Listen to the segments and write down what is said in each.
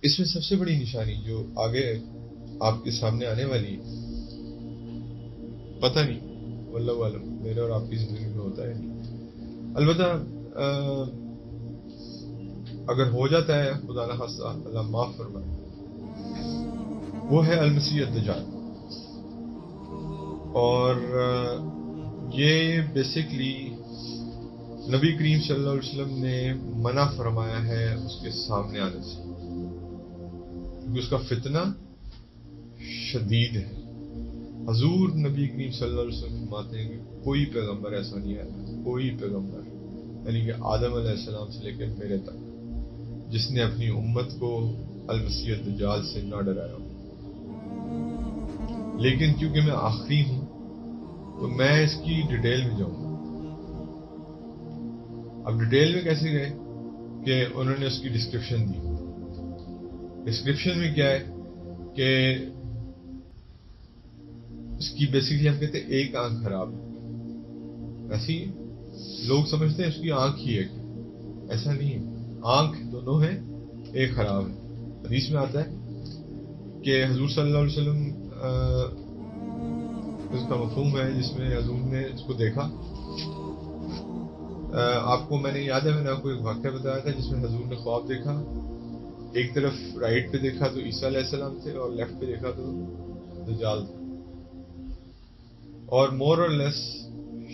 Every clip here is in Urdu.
اس میں سب سے بڑی نشانی جو آگے آپ کے سامنے آنے والی ہے، پتہ نہیں واللہ عالم میرے اور آپ کی زندگی میں ہوتا ہے نہیں، البتہ اگر ہو جاتا ہے خدا نہ خواستہ اللہ معاف فرمائے، وہ ہے المسیح الدجال. اور یہ بیسکلی نبی کریم صلی اللہ علیہ وسلم نے منع فرمایا ہے اس کے سامنے آنے سے، کیونکہ اس کا فتنہ شدید ہے. حضور نبی کریم صلی اللہ علیہ وسلم فرماتے ہیں کہ کوئی پیغمبر ایسا نہیں آیا، کوئی پیغمبر یعنی کہ آدم علیہ السلام سے لے کر میرے تک، جس نے اپنی امت کو المسیح الدجال سے نہ ڈرایا. لیکن کیونکہ میں آخری ہوں تو میں اس کی ڈیٹیل میں جاؤں گا. اب ڈیٹیل میں کیسے گئے کہ انہوں نے اس کی ڈسکرپشن دی. ڈسکرپشن میں کیا ہے کہ اس کی بیسکلی ہم کہتے ہیں ایک آنکھ خراب ہے. ایسی لوگ سمجھتے ہیں اس کی آنکھ ہی ہے، ایسا نہیں ہے، آنکھ دونوں ہیں، ایک خراب ہے. حدیث میں آتا ہے کہ حضور صلی اللہ علیہ وسلم اس کا مفہوم ہے جس میں حضور نے اس کو دیکھا. آپ کو میں نے یاد ہے میں نے آپ کو ایک واقعہ بتایا تھا جس میں حضور نے خواب دیکھا. ایک طرف رائٹ پہ دیکھا تو عیسیٰ علیہ السلام تھے اور لیفٹ پہ دیکھا تو دجال تھا. اور مور اور لیس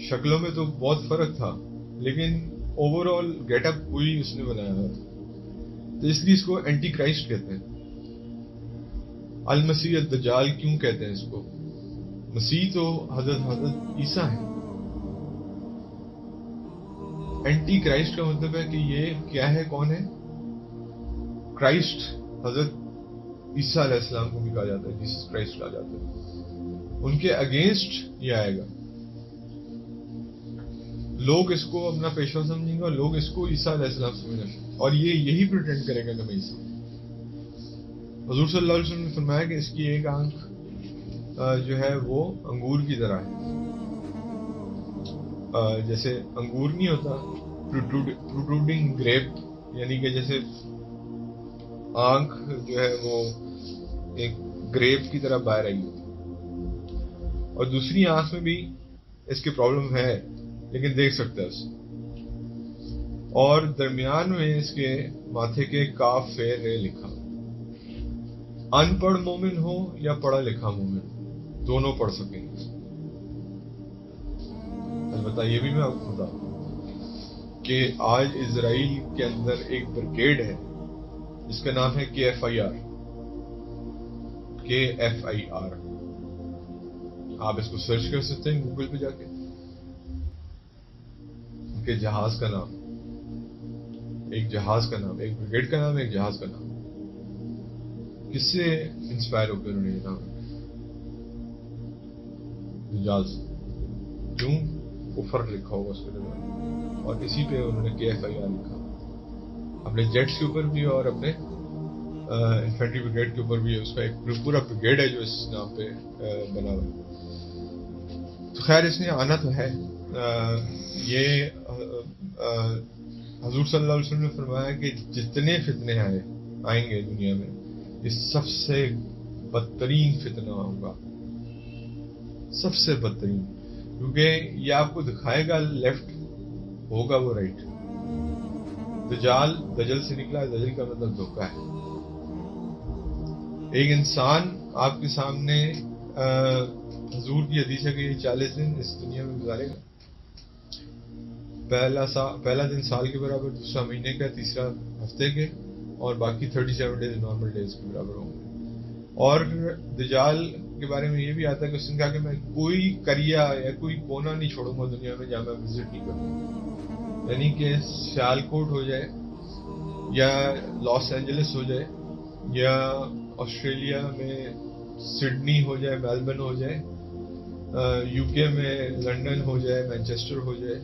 شکلوں میں تو بہت فرق تھا، لیکن اوور آل گیٹ اپ وہی اس نے بنایا تھا. تو اس لیے اس کو اینٹی کرائسٹ کہتے ہیں. المسیح الدجال کیوں کہتے ہیں اس کو؟ مسیح تو حضرت عیسیٰ ہے. اینٹی کرائسٹ کا مطلب ہے کہ یہ کیا ہے، کون ہے؟ کرائسٹ. حضرت عیسیٰ علیہ السلام کو بھی کہا جاتا ہے، جیسس کرائسٹ کہا جاتا ہے. ان کے اگینسٹ یہ آئے گا. لوگ اس کو اپنا پیشوا سمجھیں گے اور لوگ اس کو عیسیٰ علیہ السلام سمجھیں گے، اور یہ یہی پریٹینڈ کرے گا کہ میں عیسیٰ. حضور صلی اللہ علیہ وسلم نے فرمایا کہ اس کی ایک آنکھ جو ہے وہ انگور کی طرح ہے. جیسے انگور نہیں ہوتا پروٹروڈنگ گریپ، یعنی کہ جیسے آنکھ جو ہے وہ ایک گریپ کی طرح باہر آئی ہوتی. اور دوسری آنکھ میں بھی اس کی پرابلم ہے لیکن دیکھ سکتا ہے اسے. اور درمیان میں اس کے ماتھے کے کاف فے رے لکھا. ان پڑھ مومن ہو یا پڑھا لکھا مومن، دونوں پڑھ سکیں گے. البتہ یہ بھی میں آپ کو بتاؤں کہ آج اسرائیل کے اندر ایک بریگیڈ ہے جس کا نام ہے KFIR. آپ اس کو سرچ کر سکتے ہیں گوگل پہ جا کے. ان کے جہاز کا نام، ایک جہاز کا نام، ایک بریگیڈ کا نام، ایک جہاز کا نام. کس سے انسپائر ہو کے انہوں نے یہ نام دجال سے؟ کیوں؟ کفر لکھا ہوگا اس کے درمیان، اور اسی پہ انہوں نے KFIR لکھا اپنے جیٹس کے اوپر بھی اور اپنے انفینٹری بریگیڈ کے اوپر بھی. اس کا ایک پورا بریگیڈ ہے جو اس نام پہ بنا ہوا ہے. تو خیر اس نے آنا تو ہے. یہ حضور صلی اللہ علیہ وسلم نے فرمایا کہ جتنے فتنے آئیں گے دنیا میں، یہ سب سے بدترین فتنہ ہوگا، سب سے بدترین. کیونکہ یہ آپ کو دکھائے گا لیفٹ، ہوگا وہ رائٹ. دجال دجل سے نکلا ہے، دجل کا مطلب دھوکہ ہے. ایک انسان آپ کے سامنے حضور کی حدیث ہے کہ یہ 40 دن اس دنیا میں گزارے گا. پہلا دن سال کے برابر، دوسرا مہینے کا، تیسرا ہفتے کے، اور باقی 37 ڈیز نارمل ڈیز کے برابر ہوں گے. اور دجال کے بارے میں یہ بھی آتا ہے کہ اس نے کہا کہ میں کوئی کریا یا کوئی کونا نہیں چھوڑوں گا دنیا میں جہاں میں وزٹ نہیں کروں. یعنی کہ سیالکوٹ ہو جائے یا لاس اینجلس ہو جائے یا آسٹریلیا میں سڈنی ہو جائے، میلبرن ہو جائے، UK میں لنڈن ہو جائے، مینچسٹر ہو جائے،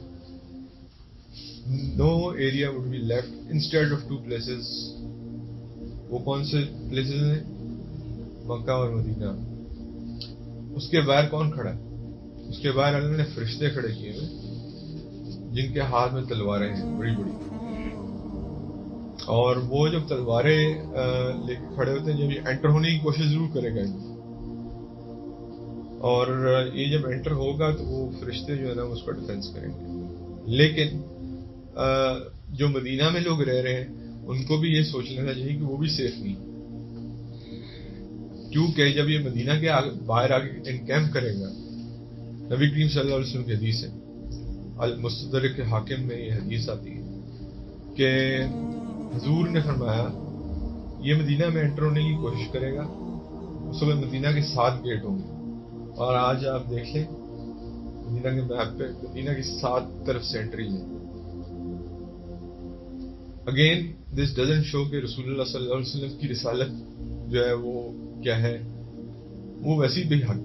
no area would be left instead of 2 places. وہ کون سے پلیسز ہیں؟ مکہ اور مدینہ. اس کے باہر کون کھڑا ہے؟ اس کے باہر اللہ نے فرشتے کھڑے کیے ہوئے جن کے ہاتھ میں تلواریں ہیں بڑی بڑی. اور وہ جب تلواریں لے کے کھڑے ہوتے ہیں، جب یہ انٹر ہونے کی کوشش ضرور کرے گا، اور یہ جب انٹر ہوگا تو وہ فرشتے جو ہے نا اس کا ڈیفینس کریں گے. لیکن جو مدینہ میں لوگ رہ رہے ہیں ان کو بھی یہ سوچ لینا چاہیے کہ وہ بھی سیف نہیں، کیونکہ جب یہ مدینہ کے باہر آ کے انکیمپ کرے گا، نبی کریم صلی اللہ علیہ وسلم کی حدیث ہے، المستدرک کے حاکم میں یہ حدیث آتی ہے کہ حضور نے فرمایا یہ مدینہ میں انٹر ہونے کی کوشش کرے گا، اس وقت مدینہ کے 7 گیٹ ہوں گے، اور آج آپ دیکھ لیں مدینہ کے میپ پہ مدینہ کی 7 طرف سے انٹری ہے. اگین دس ڈزنٹ شو کہ رسول اللہ صلی اللہ علیہ وسلم کی رسالت جو ہے وہ کیا ہے، وہ ویسی بھی حق،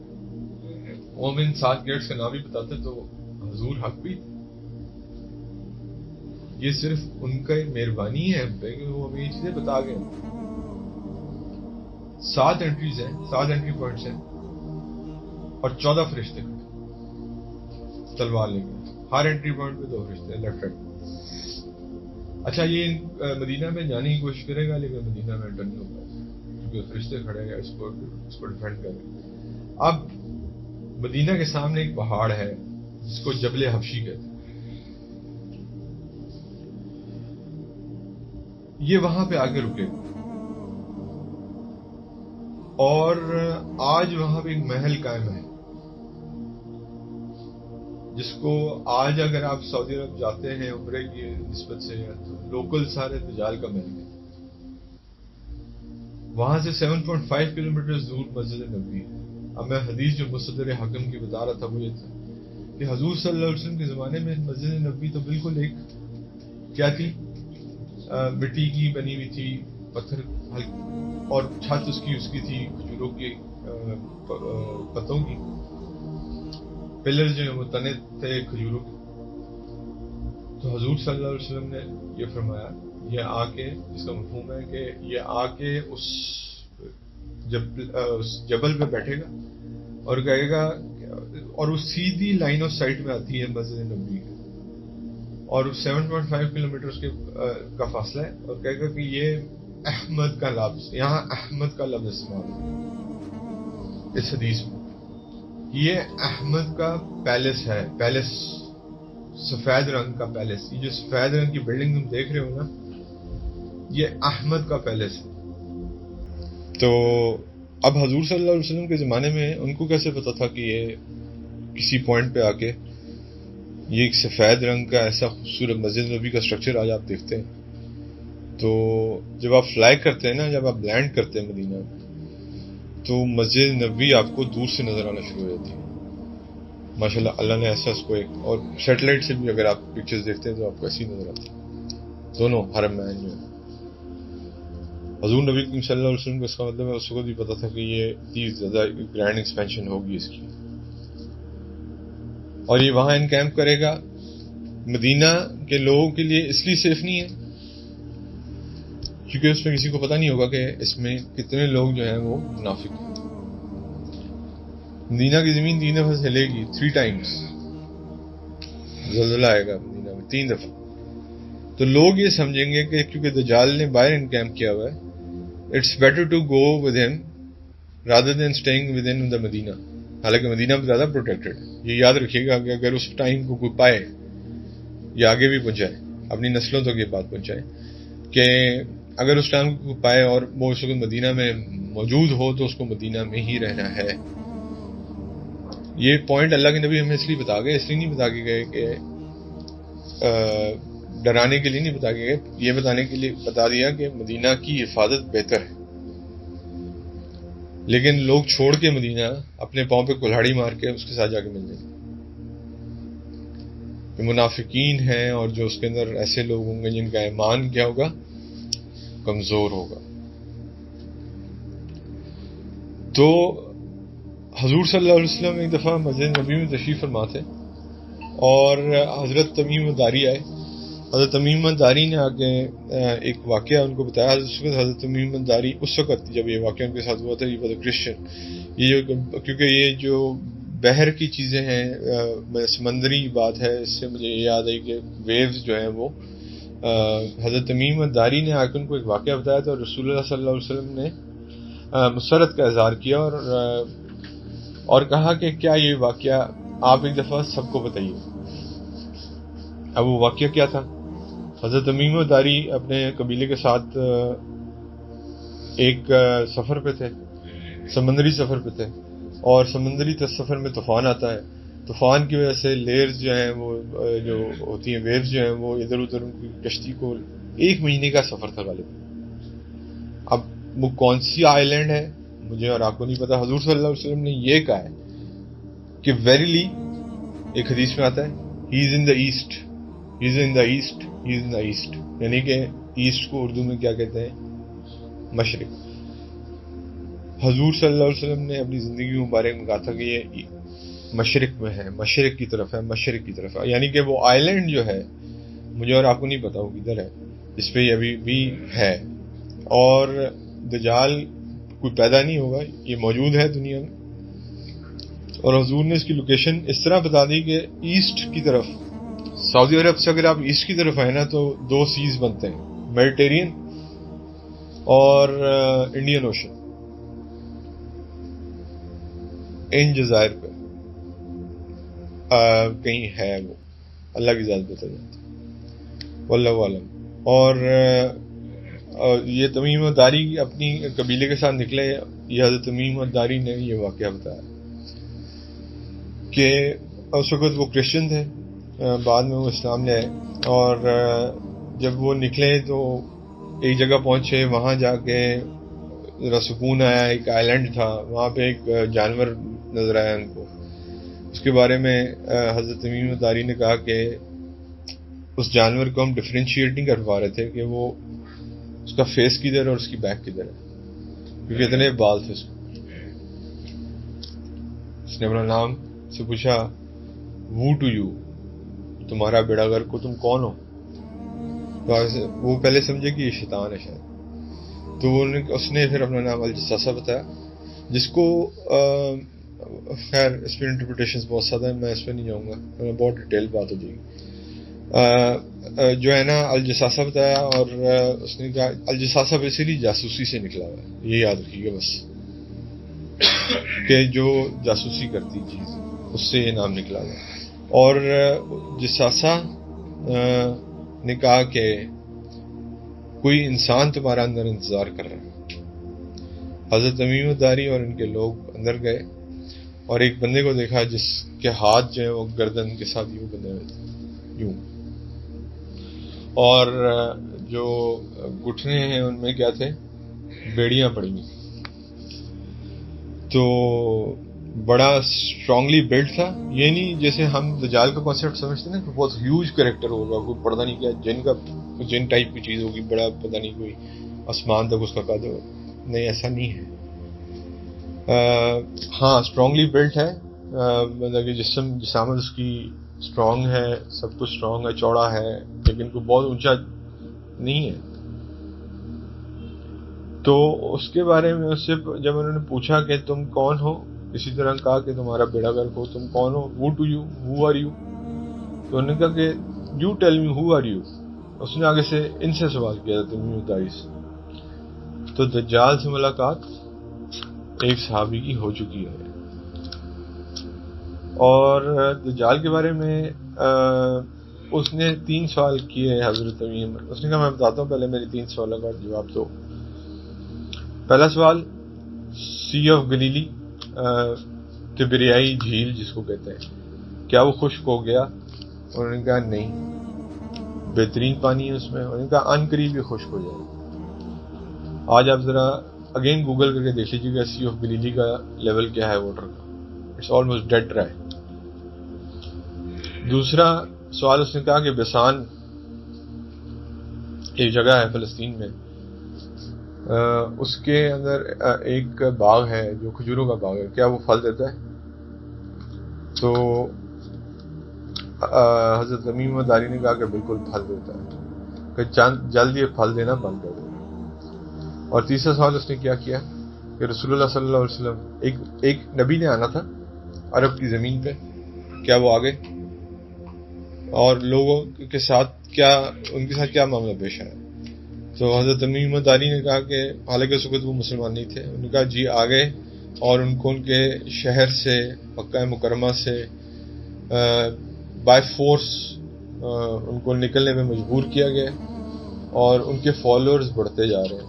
وہ ہم ان 7 گیٹس کا نام بھی بتاتے تو حضور حق بھی. یہ صرف ان کا مہربانی ہے ہم پہ کہ وہ ہمیں یہ چیزیں بتا گئے. 7 انٹریز ہیں، 7 انٹری پوائنٹس ہیں، اور 14 فرشتے تلوار لے کے، ہر انٹری پوائنٹ پہ 2 فرشتے لیفٹ رائٹ. اچھا یہ مدینہ میں جانے کی کوشش کرے گا لیکن مدینہ میں انٹر نہیں ہوگا کیونکہ فرشتے کھڑے گئے اس کو ڈیفینڈ کریں. اب مدینہ کے سامنے ایک پہاڑ ہے جس کو جبل حبشی کہتے ہیں، یہ وہاں پہ آگے رکے، اور آج وہاں پہ ایک محل قائم ہے جس کو آج اگر آپ سعودی عرب جاتے ہیں عمرے کی نسبت سے تو لوکل سارے دجال کا محل ہے. وہاں سے 7.5 کلومیٹر دور مسجد نبوی ہے. اب میں حدیث جو مصدر حکم کی بتا رہا تھا وہ یہ تھا کہ حضور صلی اللہ علیہ وسلم کے زمانے میں مسجد نبوی تو بالکل ایک کیا تھی، مٹی کی بنی ہوئی تھی، پتھر اور چھت اس کی تھی کھجوروں کی پتوں کی، پلر جو ہیں وہ تنے تھے کھجوروں کے. تو حضور صلی اللہ علیہ وسلم نے یہ فرمایا، یہ آ کے، اس کا مفہوم ہے کہ یہ آ کے اس جبل پہ بیٹھے گا اور کہے گا، اور وہ سیدھی لائن آف سائٹ میں آتی ہے مسجد نبوی کی، اور 7.5 کلومیٹر کا فاصلہ ہے، اور کہے گا کہ یہ احمد کا لفظ، یہاں احمد کا لفظ استعمال ہے اس حدیث میں، یہ احمد کا پیلس ہے، پیلس سفید رنگ کا پیلس. یہ جو سفید رنگ کی بلڈنگ تم دیکھ رہے ہو نا، یہ احمد کا پیلس ہے. تو اب حضور صلی اللہ علیہ وسلم کے زمانے میں ان کو کیسے پتا تھا کہ یہ کسی پوائنٹ پہ آ کے یہ ایک سفید رنگ کا ایسا خوبصورت مسجد نبی کا سٹرکچر آج آپ دیکھتے ہیں. تو جب آپ فلائی کرتے ہیں نا، جب آپ لینڈ کرتے ہیں مدینہ، تو مسجد نبوی آپ کو دور سے نظر آنا شروع ہو جاتی ہے. ماشاءاللہ اللہ نے ایسا اس کو ایک، اور سیٹلائٹ سے بھی اگر آپ پکچرز دیکھتے ہیں تو آپ کو ایسی نظر آتی ہے دونوں حرم میں جو ہے. حضور نبی صلی اللہ علیہ وسلم کو اس کا مطلب ہے اس کو بھی پتا تھا کہ یہ اتنی زیادہ گرینڈ ایکسپینشن ہوگی اس کی، اور یہ وہاں انکیمپ کرے گا. مدینہ کے لوگوں کے لیے اس لیے سیف نہیں ہے کیونکہ اس میں کسی کو پتہ نہیں ہوگا کہ اس میں کتنے لوگ جو ہیں وہ منافق ہیں. مدینہ کی زمین 3 دفعہ سے ہلے گی، 3 times زلزلہ آئے گا مدینہ میں 3 دفعہ. تو لوگ یہ سمجھیں گے کہ کیونکہ دجال نے باہر انکیمپ کیا ہوا ہے، it's better to go with them rather than staying with in the Medina. حالانکہ مدینہ میں زیادہ پروٹیکٹڈ ہے. یہ یاد رکھیے گا کہ اگر اس ٹائم کو کوئی پائے یا آگے بھی پہنچائے، اپنی نسلوں تک یہ بات پہنچائے کہ اگر اس ٹائم کو پائے اور وہ اس وقت مدینہ میں موجود ہو تو اس کو مدینہ میں ہی رہنا ہے. یہ پوائنٹ اللہ کے نبی ہمیں اس لیے بتا گئے، اس لیے نہیں بتا کے گئے کہ ڈرانے کے لیے نہیں بتا کے گئے، یہ بتانے کے لیے بتا دیا کہ مدینہ کی حفاظت بہتر ہے. لیکن لوگ چھوڑ کے مدینہ اپنے پاؤں پہ کلہاڑی مار کے اس کے ساتھ جا کے مل جائیں گے. منافقین ہیں اور جو اس کے اندر ایسے لوگ ہوں گے جن کا ایمان کیا ہوگا، کمزور ہوگا. تو حضور صلی اللہ علیہ وسلم ایک دفعہ مسجد نبوی میں تشریف فرما تھے اور حضرت تمیم داری آئے. حضرت تمیم داری نے آگے ایک واقعہ ان کو بتایا. حضرت تمیم داری اس وقت جب یہ واقعہ ان کے ساتھ ہوا تھا، یہ واز کرسچن. کیونکہ یہ جو بحر کی چیزیں ہیں، سمندری بات ہے، اس سے مجھے یہ یاد ہے کہ ویوز جو ہیں وہ حضرت تمیم الداری نے آ کے ان کو ایک واقعہ بتایا تھا، اور رسول اللہ صلی اللہ علیہ وسلم نے مسرت کا اظہار کیا اور کہا کہ کیا یہ واقعہ آپ ایک دفعہ سب کو بتائیے۔ اب وہ واقعہ کیا تھا؟ حضرت تمیم الداری اپنے قبیلے کے ساتھ ایک سفر پہ تھے، سمندری سفر پہ تھے، اور سمندری سفر میں طوفان آتا ہے۔ طوفان کی وجہ سے لیئرز جو ہیں وہ جو ہوتی ہیں ویوز جو ہیں وہ ادھر ادھر ان کی کشتی کو 1 مہینے کا سفر تھا غالب۔ اب وہ کون سی آئی لینڈ ہے مجھے اور آپ کو نہیں پتا۔ حضور صلی اللہ علیہ وسلم نے یہ کہا ہے کہ ویریلی، ایک حدیث میں آتا ہے ہی از ان دا ایسٹ، ہی از ان دا ایسٹ، ہی از ان دا ایسٹ، یعنی کہ ایسٹ کو اردو میں کیا کہتے ہیں؟ مشرق۔ حضور صلی اللہ علیہ وسلم نے اپنی زندگی مبارک میں کہا تھا کہ یہ مشرق میں ہے، مشرق کی طرف ہے، مشرق کی طرف ہے، یعنی کہ وہ آئی لینڈ جو ہے مجھے اور آپ کو نہیں پتا وہ کدھر ہے، اس پہ یہ ابھی بھی ہے، اور دجال کوئی پیدا نہیں ہوگا، یہ موجود ہے دنیا میں۔ اور حضور نے اس کی لوکیشن اس طرح بتا دی کہ ایسٹ کی طرف، سعودی عرب سے اگر آپ ایسٹ کی طرف آئے نا تو 2 سیز بنتے ہیں، میڈیٹرین اور انڈین اوشن، ان جزائر پہ کہیں ہے، وہ اللہ کی ذات بتا جاتی واللہ عالم۔ اور یہ تمیم الداری اپنی قبیلے کے ساتھ نکلے، یہ حضرت تمیم الداری نے یہ واقعہ بتایا کہ اس وقت وہ کرسچن تھے، بعد میں وہ اسلام لے آئے، اور جب وہ نکلے تو ایک جگہ پہنچے، وہاں جا کے ذرا سکون آیا، ایک آئی لینڈ تھا، وہاں پہ ایک جانور نظر آیا ان کو۔ اس کے بارے میں حضرت تمیم الداری نے کہا کہ اس جانور کو ہم ڈفرینشیٹ نہیں کر پا رہے تھے کہ وہ اس کا فیس کدھر ہے اور اس کی بیک کدھر ہے، کیونکہ اتنے بال تھے اس کو۔ اس نے اپنا نام سے پوچھا، وو ٹو یو، تمہارا بیڑا غرق کو تم کون ہو؟ تو وہ پہلے سمجھے کہ یہ شیطان ہے شاید، تو اس نے پھر اپنا نام الجساسہ بتایا، جس کو خیر اس پہ انٹرپریٹیشنز بہت زیادہ ہیں، میں اس پہ نہیں جاؤں گا، بہت ڈیٹیل بات ہو جائے گی۔ جو ہے نا الجساسہ بتایا، اور اس نے کہا الجساسہ بیسیکلی جاسوسی سے نکلا ہوا ہے، یہ یاد رکھیے گا بس، کہ جو جاسوسی کرتی چیز اس سے یہ نام نکلا ہوا ہے۔ اور جساسہ نے کہا کہ کوئی انسان تمہارا اندر انتظار کر رہا ہے۔ حضرت تمیم الداری اور ان کے لوگ اندر گئے اور ایک بندے کو دیکھا جس کے ہاتھ جو ہیں وہ گردن کے ساتھ یوں بندھے ہوئے تھے، یوں، اور جو گھٹنے ہیں ان میں کیا تھے؟ بیڑیاں پڑی ہوئی، تو بڑا اسٹرانگلی بلڈ تھا۔ یہ نہیں جیسے ہم دجال کا کانسیپٹ سمجھتے ہیں نا کہ بہت ہیوج کریکٹر ہوگا، کوئی پتہ نہیں کیا جن ٹائپ کی چیز ہوگی، بڑا پتہ نہیں کوئی آسمان تک اس کا قد ہو، نہیں ایسا نہیں ہے۔ ہاں اسٹرانگلی بلڈ ہے، مطلب کہ جسامت اس کی اسٹرانگ ہے، سب کچھ اسٹرانگ ہے، چوڑا ہے، لیکن کوئی بہت اونچا نہیں ہے۔ تو اس کے بارے میں اس سے جب انہوں نے پوچھا کہ تم کون ہو، اسی طرح کہا کہ تمہارا بیڑا غرق ہو، تم کون ہو، who to you, who are you، تو انہوں نے کہا کہ you tell me who are you۔ اس نے آگے سے ان سے سوال کیا تھا تمیم الداری سے۔ تو دجال سے ملاقات ایک صحابی کی ہو چکی ہے، اور دجال کے بارے میں اس نے 3 سوال کیے حضرت تمیم۔ اس نے کہا میں بتاتا ہوں، پہلے میری 3 سوالوں کا جواب دو۔ پہلا سوال، سی آف گلیلی، تبریائی جھیل جس کو کہتے ہیں، کیا وہ خشک ہو گیا؟ انہوں نے کہا نہیں، بہترین پانی ہے اس میں۔ انہوں نے کہا ان قریب یہ خشک ہو جائے گا۔ آج آپ ذرا اگین گوگل کر کے دیکھ لیجیے گا سی آف گلیلی کا لیول کیا ہے واٹر کا، اٹس آلموسٹ ڈیڈ ڈرائی۔ دوسرا سوال اس نے کہا کہ بسان ایک جگہ ہے فلسطین میں، اس کے اندر ایک باغ ہے جو کھجوروں کا باغ ہے، کیا وہ پھل دیتا ہے؟ تو حضرت تمیم الداری نے کہا کہ بالکل پھل دیتا ہے، کہ جلد یہ پھل دینا بند کر دے۔ اور تیسرا سوال اس نے کیا کیا کہ رسول اللہ صلی اللہ علیہ وسلم، ایک نبی نے آنا تھا عرب کی زمین پہ، کیا وہ آگے اور لوگوں کے ساتھ ان کے ساتھ کیا معاملہ پیش آیا. تو حضرت تمیم داری نے کہا کہ حالانکہ اس وقت وہ مسلمان نہیں تھے, انہوں نے کہا جی آ گئے اور ان کو ان کے شہر سے مکہ مکرمہ سے بائی فورس ان کو نکلنے میں مجبور کیا گیا اور ان کے فالوورز بڑھتے جا رہے ہیں.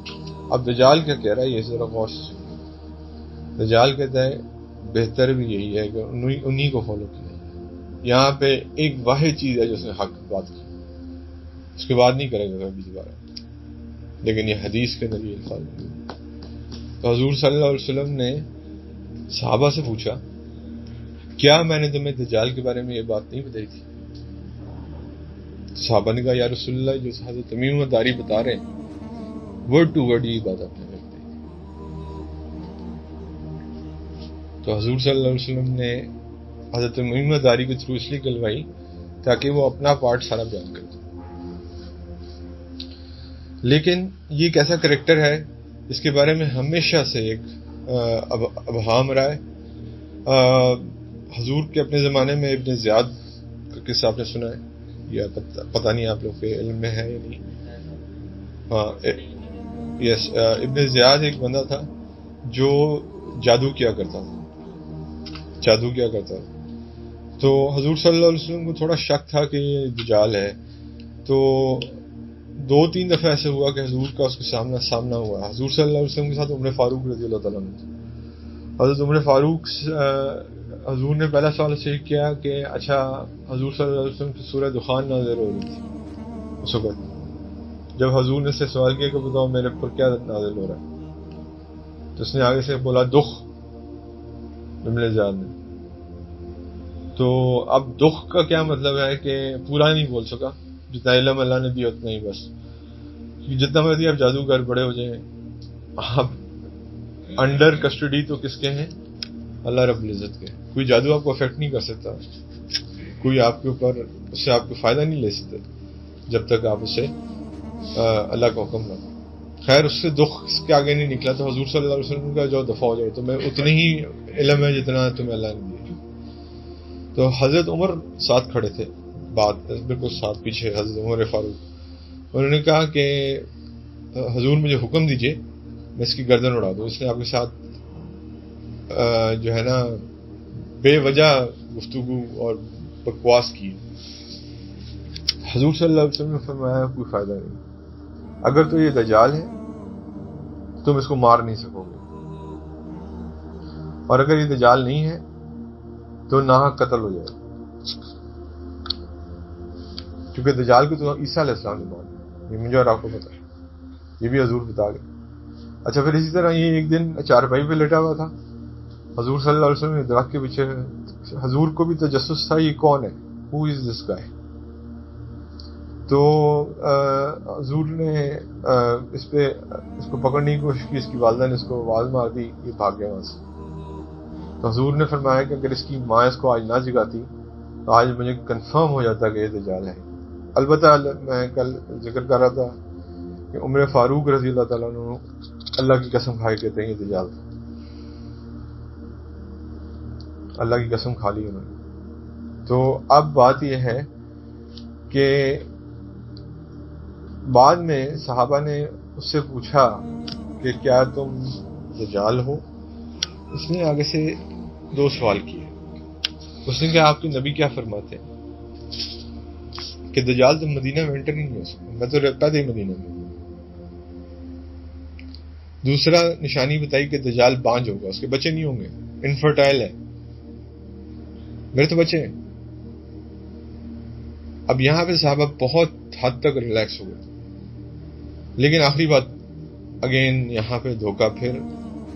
اب دجال کیا کہہ رہا ہے یہ ذرا غور سے سنیں. دجال کہتا ہے بہتر بھی یہی ہے کہ انہی کو فالو کیا جائے. یہاں پہ ایک واحد چیز ہے جو اس نے حق بات کی, اس کے بعد نہیں کرے گا کبھی دوبارہ, لیکن یہ حدیث کے نبی الفاظ ہیں. تو حضور صلی اللہ علیہ وسلم نے صحابہ سے پوچھا کیا میں نے تمہیں دجال کے بارے میں یہ بات نہیں بتائی تھی؟ صحابہ نے کہا یا رسول اللہ جو حضرت تمیم داری بتا رہے ہیں ورڈ ٹو ورڈ یہ بات آپ نے بتائی. تو حضور صلی اللہ علیہ وسلم نے حضرت تمیم داری کے تھرو اس لیے کلوائی تاکہ وہ اپنا پارٹ سارا بیان کر دے. لیکن یہ ایک ایسا کریکٹر ہے اس کے بارے میں ہمیشہ سے ایک ابہام رہا ہے. حضور کے اپنے زمانے میں ابن زیاد کا قصہ آپ نے سنا ہے یا پتہ نہیں آپ لوگ کے علم میں ہے یا نہیں؟ ہاں یس, ابن زیاد ایک بندہ تھا جو جادو کیا کرتا تھا. تو حضور صلی اللہ علیہ وسلم کو تھوڑا شک تھا کہ یہ دجال ہے. تو 2-3 دفعہ ایسے ہوا کہ حضور کا اس کے سامنا ہوا. حضور صلی اللہ علیہ وسلم کے ساتھ عمر فاروق رضی اللہ تعالیٰ عنہ. حضرت عمر فاروق حضور نے پہلا سوال سے کیا کہ اچھا حضور صلی اللہ علیہ وسلم کی سورہ دخان نازل ہو رہی تھی اس وقت. جب حضور نے سے سوال کیا کہ بتاؤ میرے پر کیا نازل ہو رہا ہے, تو اس نے آگے سے بولا دخ ابن زیاد نے. تو اب دخ کا کیا مطلب ہے کہ پورا نہیں بول سکا, جتنا علم اللہ نے دیا اتنا ہی بس. جتنا مرضی آپ جادوگر بڑے ہو جائیں, آپ انڈر کسٹڈی تو کس کے ہیں؟ اللہ رب العزت کے. کوئی جادو آپ کو افیکٹ نہیں کر سکتا, کوئی آپ کے اوپر اس سے آپ کو فائدہ نہیں لے سکتے جب تک آپ اسے اللہ کا حکم نہ. خیر اس سے دکھ اس کے آگے نہیں نکلا. تو حضور صلی اللہ علیہ وسلم کا جو دفاع ہو جائے تو میں اتنی ہی علم ہے جتنا تمہیں اللہ نے دیا. تو حضرت عمر ساتھ کھڑے تھے, بات بالکل ساتھ پیچھے حضرت عمر فاروق. انہوں نے کہا کہ حضور مجھے حکم دیجئے میں اس کی گردن اڑا دوں, اس نے آپ کے ساتھ جو ہے نا بے وجہ گفتگو اور بکواس کی. حضور صلی اللہ علیہ وسلم نے فرمایا کوئی فائدہ نہیں, اگر تو یہ دجال ہے تم اس کو مار نہیں سکو گے, اور اگر یہ دجال نہیں ہے تو ناحق قتل ہو جائے, کیونکہ دجال کو تو عیسیٰ علیہ السلام نے مارا. یہ مجھے اور آپ کو پتا ہے, یہ بھی حضور بتا گئے. اچھا پھر اسی طرح یہ ایک دن چارپائی پہ لیٹا ہوا تھا. حضور صلی اللہ علیہ وسلم نے درخت کے پیچھے, حضور کو بھی تجسس تھا یہ کون ہے, ہو از دس گائے. تو حضور نے اس کو پکڑنے کی کوشش کی, اس کی والدہ نے اس کو آواز مار دی, یہ بھاگ گیا وہاں سے. تو حضور نے فرمایا کہ اگر اس کی ماں اس کو آج نہ جگاتی تو آج مجھے کنفرم ہو جاتا کہ یہ دجال ہے. البتہ میں کل ذکر کر رہا تھا کہ عمر فاروق رضی اللہ تعالیٰ عنہ اللہ کی قسم کھائے کہتے ہیں یہ دجال تھا, اللہ کی قسم کھا لی انہوں نے. تو اب بات یہ ہے کہ بعد میں صحابہ نے اس سے پوچھا کہ کیا تم دجال ہو؟ اس نے آگے سے 2 سوال کیے. اس نے کہا آپ کے نبی کیا فرماتے ہیں کہ دجال تم مدینہ میں انٹر نہیں ہو سکتا, میں تو رہتا تھا مدینہ میں. دوسرا نشانی بتائی کہ دجال بانج ہوگا, اس کے بچے نہیں ہوں گے, انفرٹائل ہے. میرے تو بچے ہیں. اب یہاں پہ صحابہ بہت حد تک ریلیکس ہو گئے, لیکن آخری بات اگین یہاں پہ دھوکہ,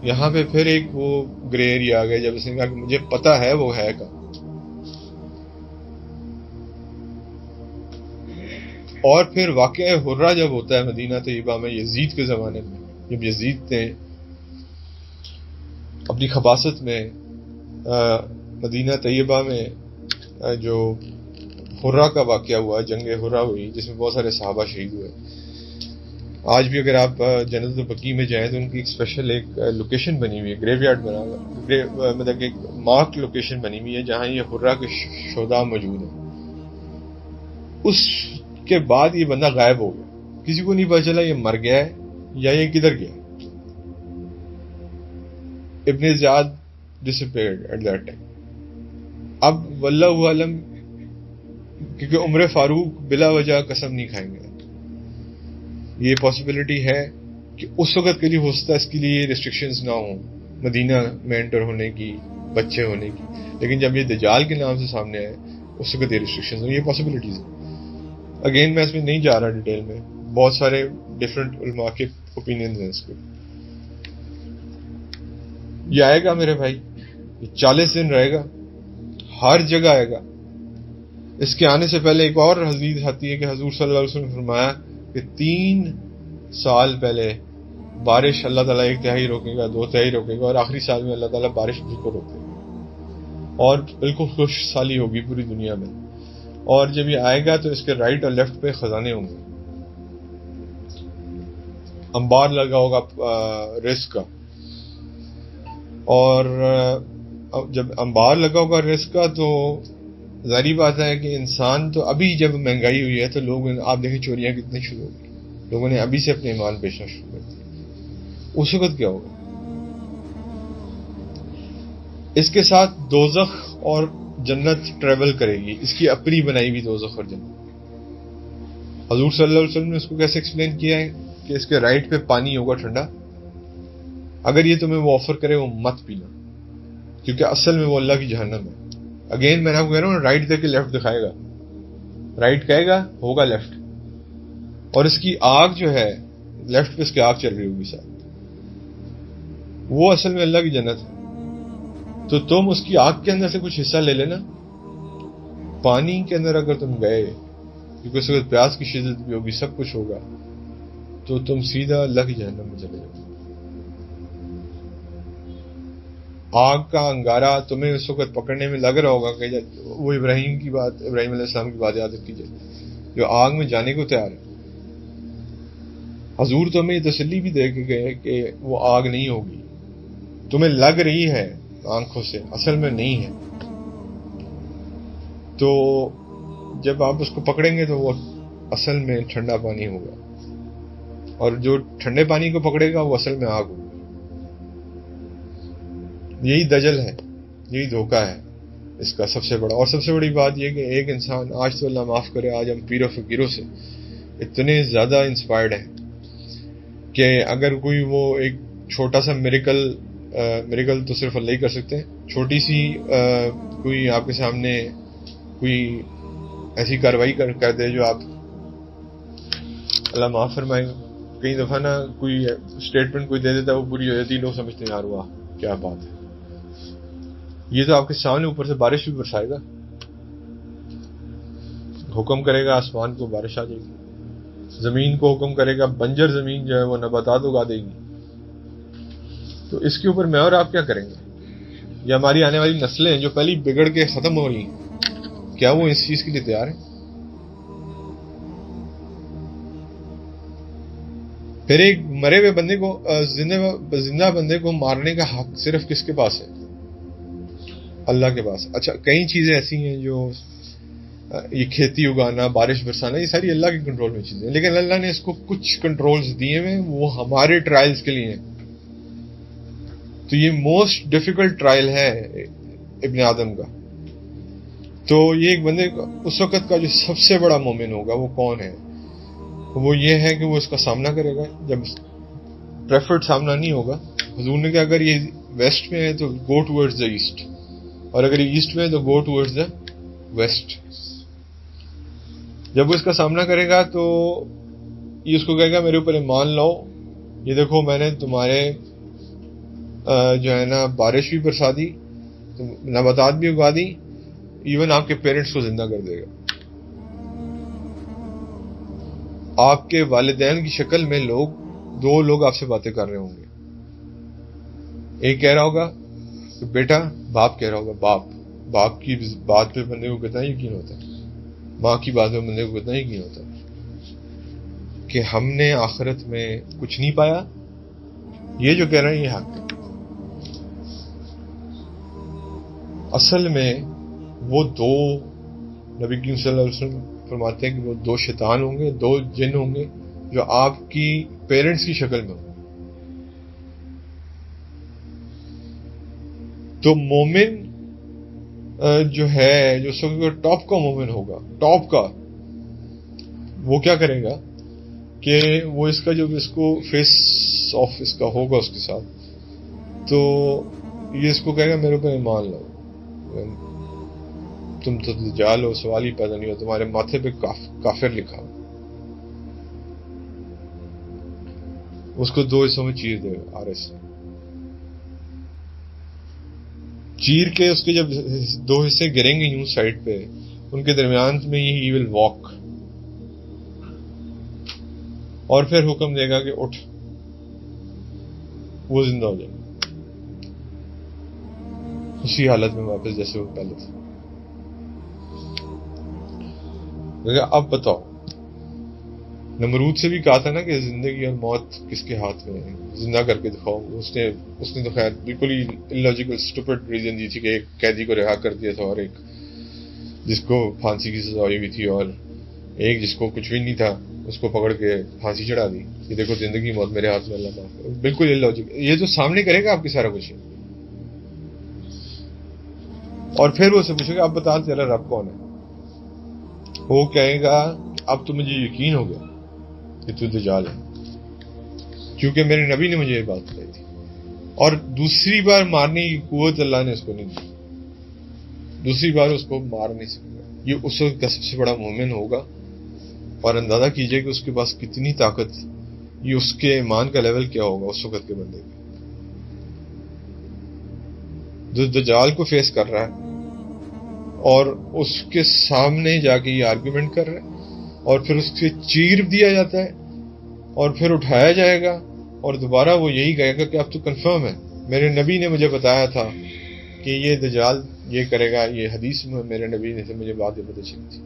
یہاں پہ پھر ایک وہ گرے ایریا آ گیا جب اس نے کہا کہ مجھے پتا ہے وہ ہے کا. اور پھر واقعہ حرہ جب ہوتا ہے مدینہ طیبہ میں یزید کے زمانے میں, جب یزید نے اپنی خباثت میں مدینہ طیبہ میں جو حرہ کا واقعہ ہوا, جنگ حرہ ہوئی جس میں بہت سارے صحابہ شہید ہوئے. آج بھی اگر آپ جنت البقیع میں جائیں تو ان کی ایک اسپیشل ایک لوکیشن بنی ہوئی ہے, گریو یارڈ بنا ہوا, مطلب کہ ایک مارک لوکیشن بنی ہوئی ہے جہاں یہ حرہ کے شہداء موجود ہیں. اس کے بعد یہ بندہ غائب ہو گیا، کسی کو نہیں پتا چلا یہ مر گیا ہے یا یہ کدھر گیا. ابن زیاد disappeared at that time. اب واللہ عالم، کیونکہ عمر فاروق بلا وجہ قسم نہیں کھائیں گے. یہ پاسبلٹی ہے کہ اس وقت کے لیے ہو سکتا ہے اس کے لیے ریسٹرکشنز نہ ہوں مدینہ میں انٹر ہونے کی، بچے ہونے کی، لیکن جب یہ دجال کے نام سے سامنے آئے اس وقت یہ ریسٹرکشنز ہیں. یہ پاسبلٹیز ہیں. اگین میں اس میں نہیں جا رہا ڈیٹیل میں، بہت سارے ڈفرینٹ علماء کے اوپینینز ہیں اس کے. یہ آئے گا میرے بھائی، یہ 40 دن رہے گا، ہر جگہ آئے گا. اس کے آنے سے پہلے ایک اور حدیث آتی ہے کہ حضور صلی اللہ علیہ وسلم نے فرمایا کہ 3 سال پہلے بارش اللہ تعالیٰ 1/3 روکے گا، 2/3 روکے گا، اور آخری سال میں اللہ تعالیٰ بارش بالکل روکے گا اور بالکل خوش سالی ہوگی پوری دنیا میں. اور جب یہ آئے گا تو اس کے رائٹ اور لیفٹ پہ خزانے ہوں گے، انبار لگا ہوگا رزق کا. اور جب انبار لگا ہوگا رزق کا تو ظاہری بات ہے کہ انسان تو ابھی جب مہنگائی ہوئی ہے تو لوگ، آپ دیکھیں چوریاں کتنی شروع ہو گئی، لوگوں نے ابھی سے اپنے ایمان بیچنا شروع کر دیا. اس وقت کیا ہوگا؟ اس کے ساتھ دوزخ اور جنت ٹریول کرے گی، اس کی اپنی بنائی ہوئی دوزخ اور جنت. حضور صلی اللہ علیہ وسلم نے اس کو کیسے ایکسپلین کیا ہے کہ اس کے رائٹ پہ پانی ہوگا ٹھنڈا، اگر یہ تمہیں وہ آفر کرے وہ مت پینا، کیونکہ اصل میں وہ اللہ کی جہنم ہے. اگین میں نے آپ کو کہہ رہا ہوں، رائٹ دے کے لیفٹ دکھائے گا، رائٹ کہے گا ہوگا لیفٹ، اور اس کی آگ جو ہے لیفٹ پہ اس کی آگ چل رہی ہوگی ساتھ، وہ اصل میں اللہ کی جنت ہے. تو تم اس کی آگ کے اندر سے کچھ حصہ لے لینا. پانی کے اندر اگر تم گئے، کیونکہ اس وقت پیاس کی شدت بھی ہوگی، سب کچھ ہوگا، تو تم سیدھا اللہ کی جہنم میں چلے جاؤ. آگ کا انگارہ تمہیں اس وقت پکڑنے میں لگ رہا ہوگا کہ وہ ابراہیم کی بات، ابراہیم علیہ السلام کی بات یاد کیجیے، جو آگ میں جانے کو تیار ہے. حضور تمہیں یہ تسلی بھی دے کے گئے کہ وہ آگ نہیں ہوگی، تمہیں لگ رہی ہے آنکھوں سے، اصل میں نہیں ہے. تو جب آپ اس کو پکڑیں گے تو وہ اصل میں ٹھنڈا پانی ہوگا، اور جو ٹھنڈے پانی کو پکڑے گا وہ اصل میں آگ ہوگی. یہی دجل ہے، یہی دھوکہ ہے اس کا سب سے بڑا. اور سب سے بڑی بات یہ کہ ایک انسان، آج تو اللہ معاف کرے، آج ہم پیر و فقیروں سے اتنے زیادہ انسپائرڈ ہیں کہ اگر کوئی وہ ایک چھوٹا سا میریکل تو صرف اللہ ہی کر سکتے ہیں، چھوٹی سی کوئی آپ کے سامنے کوئی ایسی کارروائی کر دے جو آپ، اللہ معاف فرمائے، کئی دفعہ نا کوئی اسٹیٹمنٹ کوئی دے دیتا ہے وہ پوری ہو جاتی ہے، لوگ سمجھتے ہیں یار واہ کیا بات ہے. یہ تو آپ کے سامنے اوپر سے بارش بھی برسائے گا، حکم کرے گا آسمان کو بارش آ جائے گی، زمین کو حکم کرے گا، بنجر زمین جو ہے وہ نباتات اگا دے گی. تو اس کے اوپر میں اور آپ کیا کریں گے؟ یا ہماری آنے والی نسلیں جو پہلی بگڑ کے ختم ہو رہی ہیں، کیا وہ اس چیز کے لیے تیار ہیں؟ پھر ایک مرے ہوئے بندے کو، زندہ بندے کو مارنے کا حق صرف کس کے پاس ہے؟ اللہ کے پاس. اچھا، کئی چیزیں ایسی ہیں جو یہ کھیتی اگانا، بارش برسانا، یہ ساری اللہ کے کنٹرول میں چیزیں ہیں، لیکن اللہ نے اس کو کچھ کنٹرولز دیے ہوئے، وہ ہمارے ٹرائلز کے لیے ہیں. تو یہ موسٹ ڈیفیکلٹ ٹرائل ہے ابن آدم کا. تو یہ ایک بندے کا اس وقت کا جو سب سے بڑا مومن ہوگا وہ کون ہے؟ وہ یہ ہے کہ وہ اس کا سامنا کرے گا. جب پریفرڈ سامنا نہیں ہوگا، حضور نے کہا اگر یہ ویسٹ میں ہے تو گو ٹورڈز دا ایسٹ، اور اگر یہ ایسٹ میں ہے تو گو ٹورڈز دا ویسٹ. جب وہ اس کا سامنا کرے گا تو یہ اس کو کہے گا میرے اوپر ایمان لاؤ، یہ دیکھو میں نے تمہارے جو ہے نا بارش بھی برسا دی، نباتات بھی اگا دی، ایون آپ کے پیرنٹس کو زندہ کر دے گا. آپ کے والدین کی شکل میں دو لوگ آپ سے باتیں کر رہے ہوں گے. ایک کہہ رہا ہوگا کہ بیٹا، باپ کہہ رہا ہوگا، باپ کی بات پہ بندے کو کتنا یقین ہوتا ہے، ماں کی بات پہ بندے کو کتنا یقین ہوتا ہے کہ ہم نے آخرت میں کچھ نہیں پایا. یہ جو کہہ رہے ہیں یہ حق ہے. اصل میں وہ دو نبی کریم صلی اللہ علیہ وسلم فرماتے ہیں کہ وہ 2 شیطان ہوں گے، 2 جن ہوں گے جو آپ کی پیرنٹس کی شکل میں ہوں گے. تو مومن جو ہے، جو سب ٹاپ کا مومن ہوگا، ٹاپ کا، وہ کیا کرے گا کہ وہ اس کا جب اس کو فیس آف اس کا ہوگا اس کے ساتھ، تو یہ اس کو کہے گا میرے اوپر ایمان لاؤ، تم تو دجال ہو، سوال ہی پیدا نہیں ہو، تمہارے ماتھے پہ کافر لکھا ہو. اس کو 2 حصوں میں چیر دے گا، آرس چیر کے اس کے جب 2 حصے گریں گے یوں سائڈ پہ، ان کے درمیان میں ہی ول واک، اور پھر حکم دے گا کہ اٹھ، وہ زندہ ہو جائے اسی حالت میں واپس جیسے وہ پہلے تھے. اب بتاؤ، نمرود سے بھی کہا تھا نا کہ زندگی اور موت کس کے ہاتھ میں ہے، زندہ کر کے دکھاؤ. اس نے تو خیر بالکل ہی انلاجیکل اسٹوپڈ ریزن دی تھی کہ ایک قیدی کو رہا کر دیا تھا، اور ایک جس کو پھانسی کی سزا ہوئی ہوئی تھی، اور ایک جس کو کچھ بھی نہیں تھا اس کو پکڑ کے پھانسی چڑھا دی کہ دیکھو زندگی موت میرے ہاتھ میں، اللہ تعالیٰ. بالکل انلاجیکل. یہ تو سامنے کرے گا آپ کی سارا کچھ، اور پھر وہ سے پوچھے گا اب بتا تیرا رب کون ہے. وہ کہے گا اب تو مجھے یقین ہو گیا کہ تو دجال ہے، کیونکہ میرے نبی نے مجھے یہ بات بتائی تھی. اور دوسری بار مارنے کی قوت اللہ نے اس کو نہیں دی، دوسری بار اس کو مار نہیں سکے گا. یہ اس وقت کا سب سے بڑا مومن ہوگا، اور اندازہ کیجئے کہ اس کے پاس کتنی طاقت، یہ اس کے ایمان کا لیول کیا ہوگا اس وقت کے بندے کا، جو دجال کو فیس کر رہا ہے اور اس کے سامنے جا کے یہ آرگیومنٹ کر رہا ہے، اور پھر اس سے چیر دیا جاتا ہے، اور پھر اٹھایا جائے گا، اور دوبارہ وہ یہی کہے گا کہ اب تو کنفرم ہے، میرے نبی نے مجھے بتایا تھا کہ یہ دجال یہ کرے گا، یہ حدیث میں میرے نبی نے سے مجھے بات پتہ چلی تھی.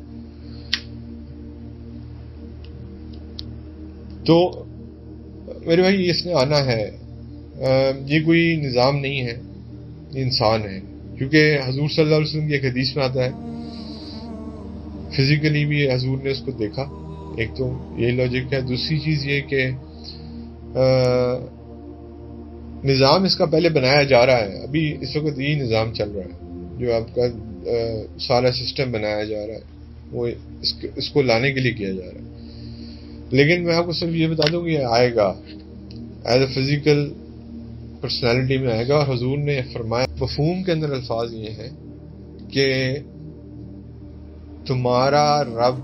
تو میرے بھائی اس نے آنا ہے، یہ کوئی نظام نہیں ہے، یہ انسان ہے. کیونکہ حضور صلی اللہ علیہ وسلم کی ایک حدیث میں آتا ہے، فزیکلی بھی حضور نے اس کو دیکھا. ایک تو یہ لاجک ہے، دوسری چیز یہ کہ نظام اس کا پہلے بنایا جا رہا ہے، ابھی اس وقت یہی نظام چل رہا ہے، جو آپ کا سارا سسٹم بنایا جا رہا ہے وہ اس کو لانے کے لیے کیا جا رہا ہے. لیکن میں آپ کو صرف یہ بتا دوں کہ یہ آئے گا ایز اے فزیکل پرسنالٹی میں آئے گا. اور حضور نے فرمایا، مفہوم کے اندر الفاظ یہ ہیں کہ تمہارا رب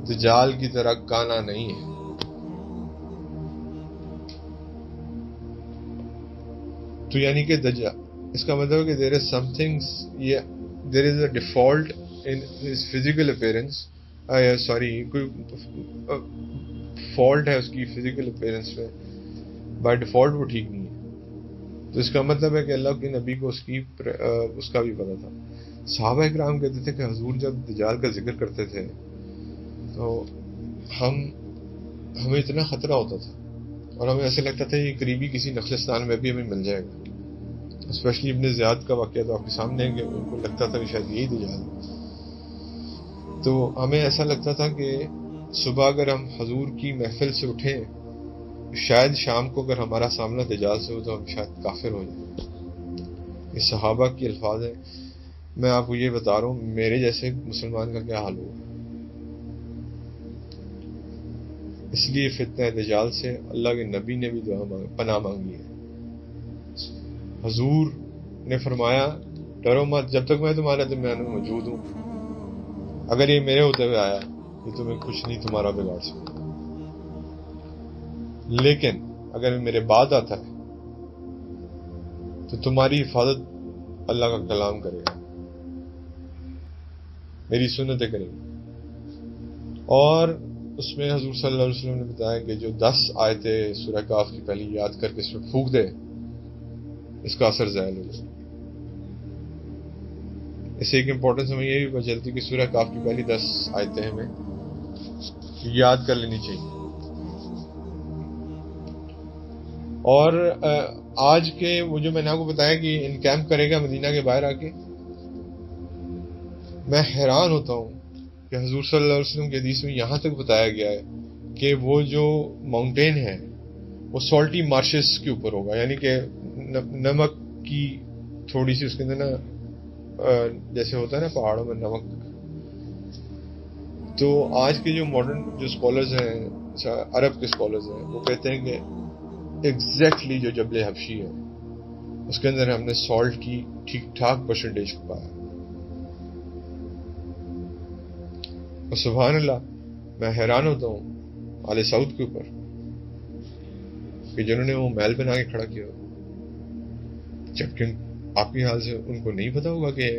دجال کی طرح کانا نہیں ہے. تو یعنی کہ اس کا مطلب ہے کہ there is something، there is a default in his physical appearance، کوئی فالٹ ہے اس کی فزیکل اپیرنس میں، بائی ڈیفالٹ وہ ٹھیک نہیں ہے. تو اس کا مطلب ہے کہ اللہ کے نبی کو اس کا بھی پتہ تھا. صحابہ اکرام کہتے تھے کہ حضور جب دجال کا ذکر کرتے تھے تو ہمیں اتنا خطرہ ہوتا تھا، اور ہمیں ایسے لگتا تھا یہ قریبی کسی نخلستان میں بھی ہمیں مل جائے گا. اسپیشلی ابن زیاد کا واقعہ تو آپ کے سامنے ہے کہ ان کو لگتا تھا کہ شاید یہی دجال ہے. تو ہمیں ایسا لگتا تھا کہ صبح اگر ہم حضور کی محفل سے اٹھیں، شاید شام کو اگر ہمارا سامنا دجال سے ہو تو ہم شاید کافر ہو جائیں. یہ صحابہ کی الفاظ ہیں. میں آپ کو یہ بتا رہا ہوں میرے جیسے مسلمان کا کیا حال ہوگا. اس لیے فتنہ دجال سے اللہ کے نبی نے بھی پناہ مانگی ہے. حضور نے فرمایا ڈرو مت جب تک میں تمہارے درمیان میں موجود ہوں. اگر یہ میرے ہوتے ہوئے آیا یہ تمہیں کچھ نہیں تمہارا بگاڑ سکتا، لیکن اگر میرے بعد آتا ہے تو تمہاری حفاظت اللہ کا کلام کرے گا، میری سنتیں کرے گا. اور اس میں حضور صلی اللہ علیہ وسلم نے بتایا کہ جو 10 آیتیں سورہ کاف کی پہلی یاد کر کے اس میں پھونک دے اس کا اثر زائل ہو جائے. اس سے ایک امپورٹنس ہمیں یہ بھی پتہ چلتی کہ سورہ کاف کی پہلی 10 آیتیں ہمیں یاد کر لینی چاہیے. اور آج کے وہ جو میں نے آپ کو بتایا کہ ان کیمپ کرے گا مدینہ کے باہر آ کے، میں حیران ہوتا ہوں کہ حضور صلی اللہ علیہ وسلم کی حدیث میں یہاں تک بتایا گیا ہے کہ وہ جو ماؤنٹین ہے وہ سالٹی مارشز کے اوپر ہوگا، یعنی کہ نمک کی تھوڑی سی اس کے اندر نا جیسے ہوتا ہے نا پہاڑوں میں نمک. تو آج کے جو ماڈرن جو اسکالرز ہیں، عرب کے اسکالرز ہیں، وہ کہتے ہیں کہ ایگزیکٹلی جو جبل حبشی ہے اس کے اندر ہم نے سالٹ کی ٹھیک ٹھاک پرسنٹیج کو پایا. اور سبحان اللہ، میں حیران ہوتا ہوں آل سعود کے اوپر کہ جنہوں نے وہ محل بنا کے کھڑا کیا، جبکہ آپ کے حال سے ان کو نہیں پتا ہوگا کہ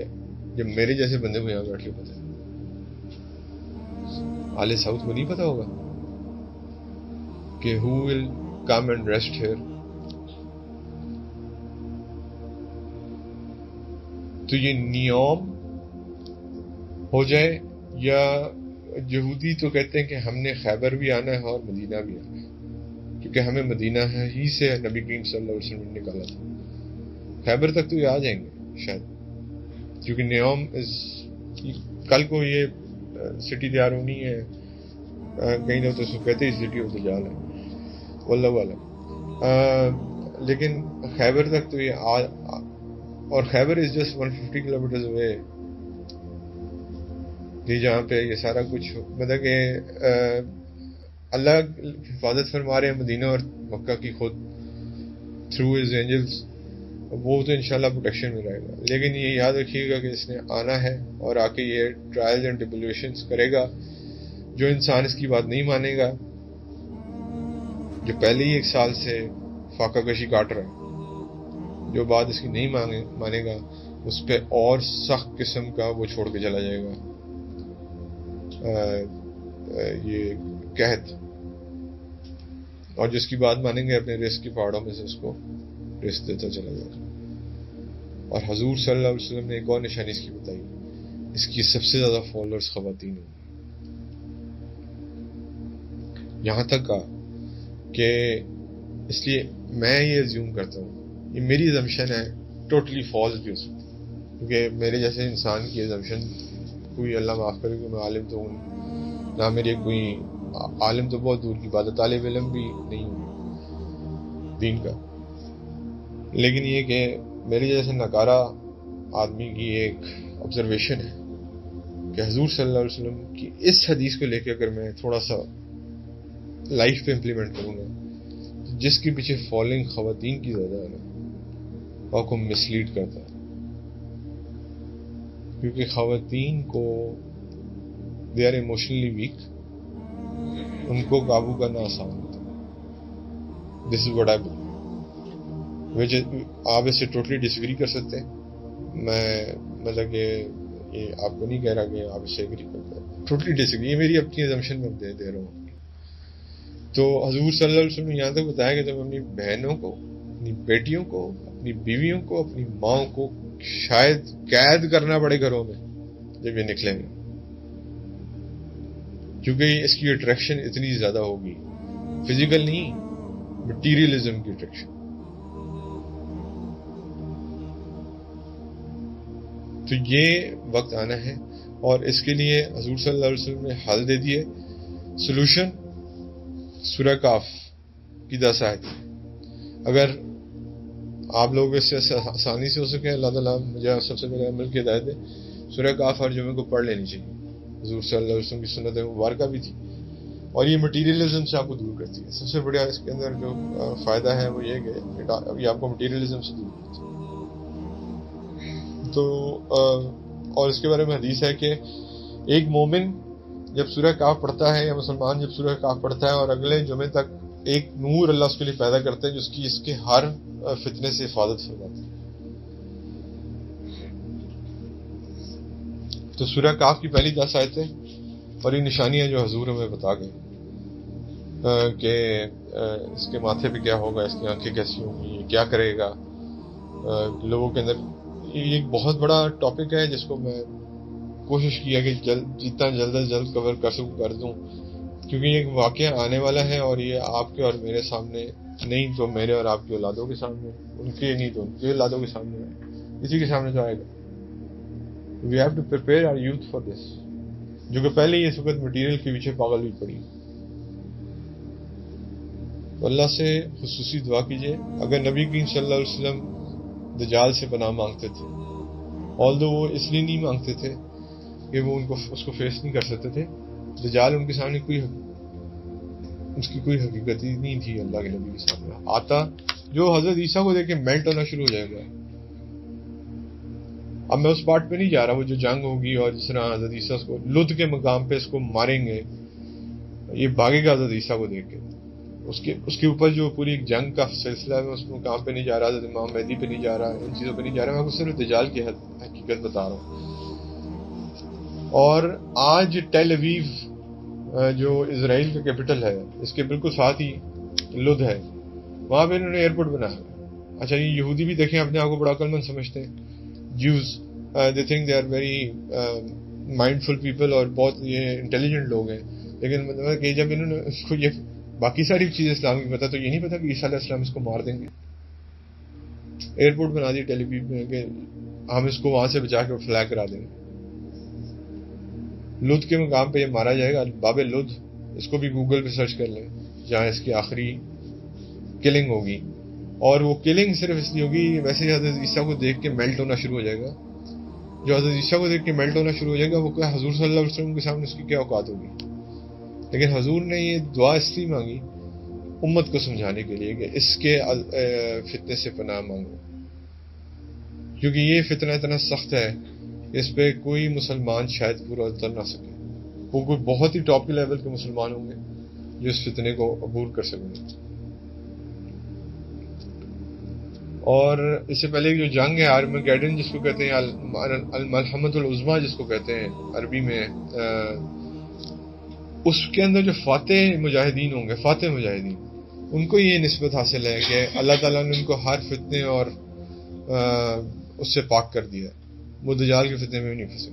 جب میرے جیسے بندے کو یہاں بیٹھ کے پتا ہے، آل سعود کو نہیں پتا ہوگا کہ who will come and rest here. تو یہ نیوم ہو جائے، یا یہودی تو کہتے ہیں کہ ہم نے خیبر بھی آنا ہے اور مدینہ بھی آنا ہے، کیونکہ ہمیں مدینہ ہی سے نبی کریم صلی اللہ علیہ وسلم نے نکالا تھا. خیبر تک تو یہ آ جائیں گے شاید، کیونکہ نیوم کل کو یہ سٹی تیار ہونی ہے، کہیں نہ تو اس کو کہتے ہیں سٹی آف دجال ہے، واللہ عالم. لیکن خیبر تک تو یہ اور خیبر از جسٹ 150 کلومیٹرز اوے، جہاں پہ یہ سارا کچھ مطلب کہ اللہ حفاظت فرما رہے ہیں مدینہ اور مکہ کی خود تھرو ہز اینجلز، وہ تو انشاءاللہ پروٹیکشن میں رہے گا. لیکن یہ یاد رکھیے گا کہ اس نے آنا ہے اور آ کے یہ ٹرائلز اینڈ ٹریبیولیشنز کرے گا. جو انسان اس کی بات نہیں مانے گا، جو پہلے ہی 1 سال سے فاقہ کشی کاٹ رہا ہے، جو بات اس کی نہیں مانے گا، اس پہ اور سخت قسم کا وہ چھوڑ کے چلا جائے گا یہ قحط. اور جس کی بات مانیں گے اپنے رزق کی پہاڑوں میں سے اس کو رزق دیتا چلا جائے گا. اور حضور صلی اللہ علیہ وسلم نے ایک اور نشانی اس کی بتائی، اس کی سب سے زیادہ فالوورز خواتین ہوں گی. یہاں تک کا کہ اس لیے میں یہ ایزیوم کرتا ہوں، یہ میری ایزمپشن ہے، ٹوٹلی فالس بھی ہو سکتی ہے، کیونکہ میرے جیسے انسان کی ایزمپشن کوئی اللہ معاف کرے کہ میں عالم تو ہوں نہ، میری کوئی عالم تو بہت دور کی بات ہے، طالب علم بھی نہیں ہوں دین کا. لیکن یہ کہ میرے جیسے ناکارہ آدمی کی ایک آبزرویشن ہے کہ حضور صلی اللہ علیہ وسلم کی اس حدیث کو لے کے اگر میں تھوڑا سا لائف پہ امپلیمنٹ کروں گا، تو جس کے پیچھے فالوئنگ خواتین کی زیادہ ہے نا، وہ کو مسلیڈ کرتا ہے. کیونکہ خواتین کو دے آر ایموشنلی ویک، ان کو قابو کرنا آسان ہوتا ہے. دس از واٹ آئی بلیو. آپ اس سے ٹوٹلی ڈس ایگری کر سکتے ہیں، میں مطلب کہ یہ آپ کو نہیں کہہ رہا کہ آپ اس سے ایگری کرتے ہیں، ٹوٹلی ڈس ایگری، یہ میری اپنی ایزمپشن میں دے رہا ہوں. تو حضور صلی اللہ علیہ وسلم نے یہاں تک بتایا کہ تم اپنی بہنوں کو، اپنی بیٹیوں کو، اپنی بیویوں کو، اپنی ماں کو شاید قید کرنا پڑے گھروں میں جب یہ نکلیں گے، کیونکہ اس کی اٹریکشن اتنی زیادہ ہوگی، فزیکل نہیں، مٹیریلزم کی اٹریکشن. تو یہ وقت آنا ہے، اور اس کے لیے حضور صلی اللہ علیہ وسلم نے حل دے دیے. سلوشن سورہ کاف کی 10 آیت. اگر آپ لوگ اس سے آسانی سے ہو سکے، اللہ تعالیٰ مجھے سب سے پہلے عمل کی ہدایت دے. سورہ کاف ہر جمعے کو پڑھ لینی چاہیے، حضور صلی اللہ علیہ وسلم کی سنت مبارکہ بھی تھی، اور یہ مٹیریلزم سے آپ کو دور کرتی ہے. سب سے بڑا اس کے اندر جو فائدہ ہے وہ یہ کہ یہ آپ کو مٹیریلزم سے دور کرتی ہے. تو اور اس کے بارے میں حدیث ہے کہ ایک مومن جب سورہ کاف پڑھتا ہے، یا مسلمان جب سورہ کاف پڑھتا ہے، اور اگلے جمعے تک ایک نور اللہ اس کے لیے پیدا کرتے ہیں جو اس کے ہر فتنے سے حفاظت فرماتا ہے. تو سورہ کاف کی پہلی 10 آیتیں اور یہ نشانیاں جو حضور ہمیں بتا گئے کہ اس کے ماتھے پہ کیا ہوگا، اس کی آنکھیں کیسی ہوں گی، یہ کیا کرے گا لوگوں کے اندر. یہ ایک بہت بڑا ٹاپک ہے جس کو میں کوشش کیا کہ جتنا جلد از جلد کور کر دوں، کیونکہ یہ ایک واقعہ آنے والا ہے، اور یہ آپ کے اور میرے سامنے نہیں تو میرے اور آپ کی اولادوں کے سامنے، ان کے نہیں تو ان کے اولادوں کے سامنے، اسی کے سامنے تو آئے گا. We have to prepare our youth for this. جو کہ پہلے ہی اس وقت مٹیریل کے پیچھے پاگل ہوئی پڑی. تو اللہ سے خصوصی دعا کیجیے. اگر نبی کریم صلی اللہ علیہ وسلم دجال سے پناہ مانگتے تھے، آلدو وہ اس لیے نہیں مانگتے تھے کہ وہ اس کو فیس نہیں کر سکتے تھے. دجال ان کے سامنے اس کی کوئی حقیقت ہی نہیں تھی. اللہ کے نبی کے سامنے آتا جو حضرت عیسیٰ کو دیکھ کے میلٹ ہونا شروع ہو جائے گا. اب میں اس پارٹ پہ نہیں جا رہا، وہ جو جنگ ہوگی اور جس طرح حضرت عیسیٰ کو لد کے مقام پہ اس کو ماریں گے، یہ بھاگے گا حضرت عیسیٰ کو دیکھ کے. اس کے اوپر جو پوری ایک جنگ کا سلسلہ ہے، میں اس مقام پہ نہیں جا رہا، حضرت امام مہدی پہ نہیں جا رہا، ان چیزوں پہ نہیں جا رہا، میں آپ کو صرف دجال کی حقیقت بتا رہا ہوں. اور آج ٹیل اویو جو اسرائیل کا کیپٹل ہے، اس کے بالکل ساتھ ہی لد ہے، وہاں پہ انہوں نے ایئرپورٹ بنایا. اچھا، یہ یہودی بھی دیکھیں اپنے آپ کو بڑا عقل مند سمجھتے ہیں. Jews they think they are very mindful people, اور بہت یہ انٹیلیجنٹ لوگ ہیں. لیکن مطلب کہ جب انہوں نے اس کو یہ باقی ساری چیزیں اسلام کی پتہ، تو یہ نہیں پتا کہ عیسیٰ علیہ السلام اس کو مار دیں گے. ایئرپورٹ بنا دی ٹیلی ویو میں کہ ہم اس کو وہاں سے بچا کے فلائی کرا دیں گے. لد کے مقام پہ یہ مارا جائے گا، باب لد. اس کو بھی گوگل پہ سرچ کر لیں، جہاں اس کی آخری کلنگ ہوگی. اور وہ کلنگ صرف اس لیے ہوگی، ویسے ہی حضرت عیسیٰ کو دیکھ کے میلٹ ہونا شروع ہو جائے گا. جو حضرت عیسیٰ کو دیکھ کے میلٹ ہونا شروع ہو جائے گا، وہ کیا حضور صلی اللہ علیہ وسلم کے سامنے اس کی کیا اوقات ہوگی. لیکن حضور نے یہ دعا اس لیے مانگی امت کو سمجھانے کے لیے کہ اس کے فتنے سے پناہ مانگو، کیونکہ یہ فتنہ اتنا سخت ہے کہ اس پہ کوئی مسلمان شاید پورا اتر نہ سکے. وہ کوئی بہت ہی ٹاپ کے لیول کے مسلمان ہوں گے جو اس فتنے کو عبور کر سکیں گے. اور اس سے پہلے جو جنگ ہے آرمیگیڈن جس کو کہتے ہیں، الملحمۃ العظمیٰ جس کو کہتے ہیں عربی میں، اس کے اندر جو فاتح مجاہدین ہوں گے، فاتح مجاہدین، ان کو یہ نسبت حاصل ہے کہ اللہ تعالیٰ نے ان کو ہر فتنے اور اس سے پاک کر دیا. وہ دجال کے فتنے میں بھی نہیں پھنسے.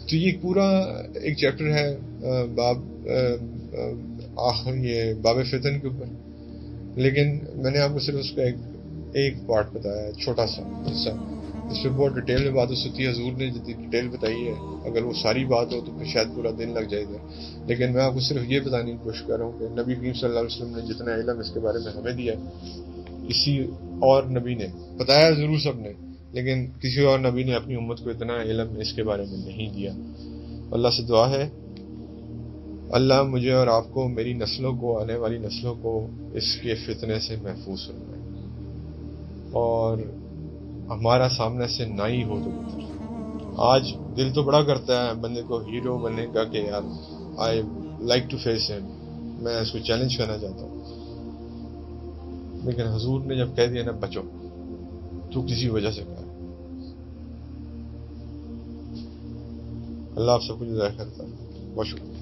تو یہ پورا ایک چیپٹر ہے یہ باب فتن کے اوپر. لیکن میں نے آپ کو صرف اس کا ایک پارٹ بتایا ہے، چھوٹا سا حصہ. اس پہ بہت ڈیٹیل میں بات ہو سکتی ہے. حضور نے جتنی ڈیٹیل بتائی ہے، اگر وہ ساری بات ہو تو پھر شاید پورا دن لگ جائے گا. لیکن میں آپ کو صرف یہ بتانے کی کوشش کر رہا ہوں کہ نبی کریم صلی اللہ علیہ وسلم نے جتنا علم اس کے بارے میں ہمیں دیا، کسی اور نبی نے بتایا ضرور سب نے، لیکن کسی اور نبی نے اپنی امت کو اتنا علم اس کے بارے میں نہیں دیا. اللہ سے دعا ہے اللہ مجھے اور آپ کو، میری نسلوں کو، آنے والی نسلوں کو اس کے فتنے سے محفوظ فرمائے، اور ہمارا سامنے سے نہ ہی ہو تو بہتر. آج دل تو بڑا کرتا ہے بندے کو ہیرو بننے کا کہ یار آئی لائک ٹو فیس ہم، میں اس کو چیلنج کرنا چاہتا ہوں. لیکن حضور نے جب کہہ دیا نا بچو، تو کسی وجہ سے کہا. اللہ آپ سب کچھ ظاہر کرتا ہے. بہت شکریہ.